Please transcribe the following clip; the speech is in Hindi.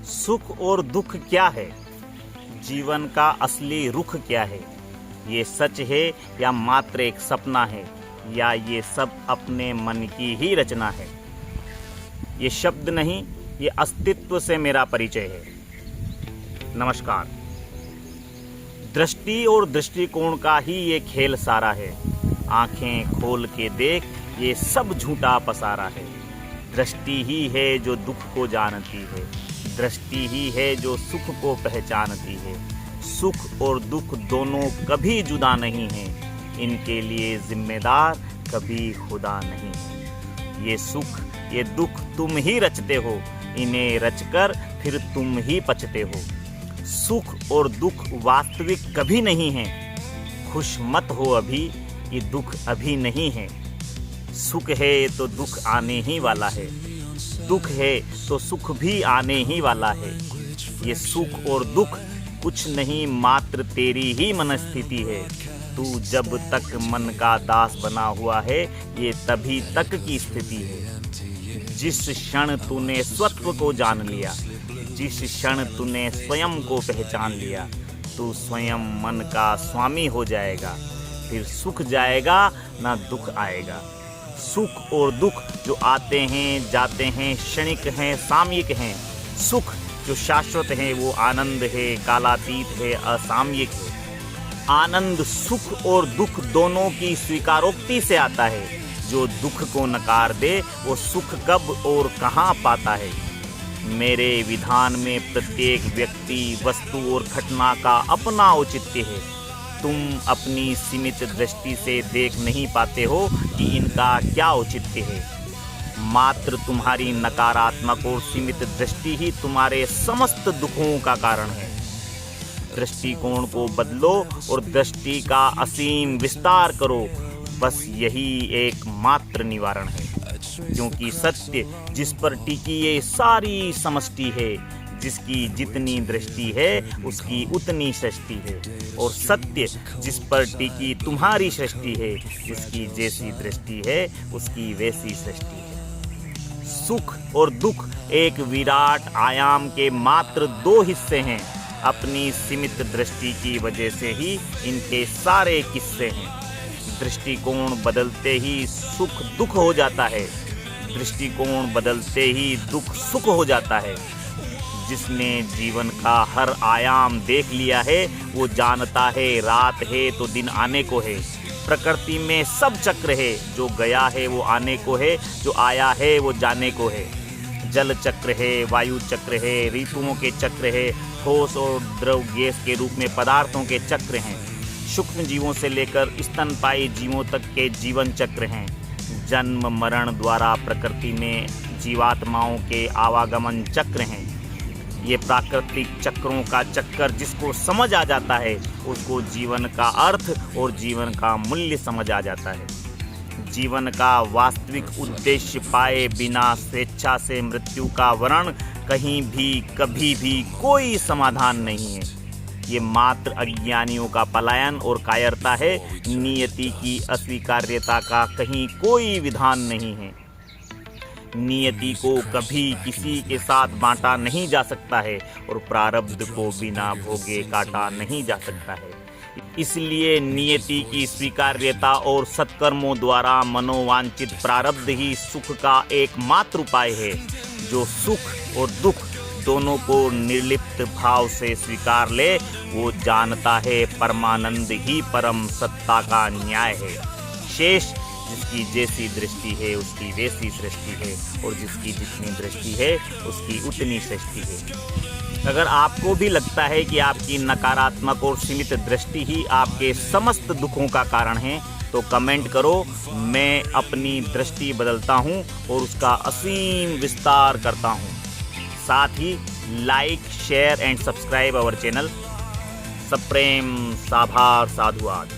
सुख और दुख क्या है? जीवन का असली रुख क्या है? ये सच है या मात्र एक सपना है, या ये सब अपने मन की ही रचना है? ये शब्द नहीं, ये अस्तित्व से मेरा परिचय है। नमस्कार। दृष्टि और दृष्टिकोण का ही ये खेल सारा है। आंखें खोल के देख, ये सब झूठा पसारा है। दृष्टि ही है जो दुख को जानती है, दृष्टि ही है जो सुख को पहचानती है। सुख और दुख दोनों कभी जुदा नहीं हैं, इनके लिए जिम्मेदार कभी खुदा नहीं है। ये सुख ये दुख तुम ही रचते हो, इन्हें रचकर फिर तुम ही पचते हो। सुख और दुख वास्तविक कभी नहीं है, खुश मत हो अभी, ये दुख अभी नहीं है। सुख है तो दुख आने ही वाला है, दुख है तो सुख भी आने ही वाला है। ये सुख और दुख कुछ नहीं, मात्र तेरी ही मनस्थिति है। तू जब तक मन का दास बना हुआ है, ये तभी तक की स्थिति है। जिस क्षण तूने स्वत्व को जान लिया, जिस क्षण तूने स्वयं को पहचान लिया, तू स्वयं मन का स्वामी हो जाएगा। फिर सुख जाएगा ना दुख आएगा। सुख और दुख जो आते हैं जाते हैं, क्षणिक हैं, सामयिक हैं। सुख जो शाश्वत है वो आनंद है, कालातीत है, असामयिक है। आनंद सुख और दुख दोनों की स्वीकारोक्ति से आता है। जो दुख को नकार दे वो सुख कब और कहाँ पाता है। मेरे विधान में प्रत्येक व्यक्ति, वस्तु और घटना का अपना औचित्य है। तुम अपनी सीमित दृष्टि से देख नहीं पाते हो कि इनका क्या औचित्य है। मात्र तुम्हारी नकारात्मक और सीमित दृष्टि ही तुम्हारे समस्त दुखों का कारण है। दृष्टिकोण को बदलो और दृष्टि का असीम विस्तार करो, बस यही एकमात्र निवारण है। क्योंकि सत्य जिस पर टिकी ये सारी समष्टि है, जिसकी जितनी दृष्टि है उसकी उतनी सृष्टि है। और सत्य जिस पर टिकी तुम्हारी सृष्टि है, जिसकी जैसी दृष्टि है उसकी वैसी सृष्टि है। सुख और दुख एक विराट आयाम के मात्र दो हिस्से हैं। अपनी सीमित दृष्टि की वजह से ही इनके सारे किस्से हैं। दृष्टिकोण बदलते ही सुख दुख हो जाता है, दृष्टिकोण बदलते ही दुख सुख हो जाता है। जिसने जीवन का हर आयाम देख लिया है वो जानता है रात है तो दिन आने को है। प्रकृति में सब चक्र है, जो गया है वो आने को है, जो आया है वो जाने को है। जल चक्र है, वायु चक्र है, ऋतुओं के चक्र है, ठोस और द्रव गैस के रूप में पदार्थों के चक्र हैं। सूक्ष्म जीवों से लेकर स्तनपायी जीवों तक के जीवन चक्र हैं। जन्म मरण द्वारा प्रकृति में जीवात्माओं के आवागमन चक्र हैं। ये प्राकृतिक चक्रों का चक्कर जिसको समझ आ जाता है, उसको जीवन का अर्थ और जीवन का मूल्य समझ आ जाता है। जीवन का वास्तविक उद्देश्य पाए बिना स्वेच्छा से मृत्यु का वर्ण कहीं भी कभी भी कोई समाधान नहीं है। ये मात्र अज्ञानियों का पलायन और कायरता है। नियति की अस्वीकार्यता का कहीं कोई विधान नहीं है। नियति को कभी किसी के साथ बांटा नहीं जा सकता है और प्रारब्ध को बिना भोगे काटा नहीं जा सकता है। इसलिए नियति की स्वीकार्यता और सत्कर्मों द्वारा मनोवांछित प्रारब्ध ही सुख का एकमात्र उपाय है। जो सुख और दुख दोनों को निर्लिप्त भाव से स्वीकार ले, वो जानता है परमानंद ही परम सत्ता का न्याय है। शेष जिसकी जैसी दृष्टि है उसकी वैसी सृष्टि है, और जिसकी जितनी दृष्टि है उसकी उतनी सृष्टि है। अगर आपको भी लगता है कि आपकी नकारात्मक और सीमित दृष्टि ही आपके समस्त दुखों का कारण है, तो कमेंट करो। मैं अपनी दृष्टि बदलता हूँ और उसका असीम विस्तार करता हूँ। साथ ही like, share and subscribe our channel. सप्रेम साभार साधुवाद।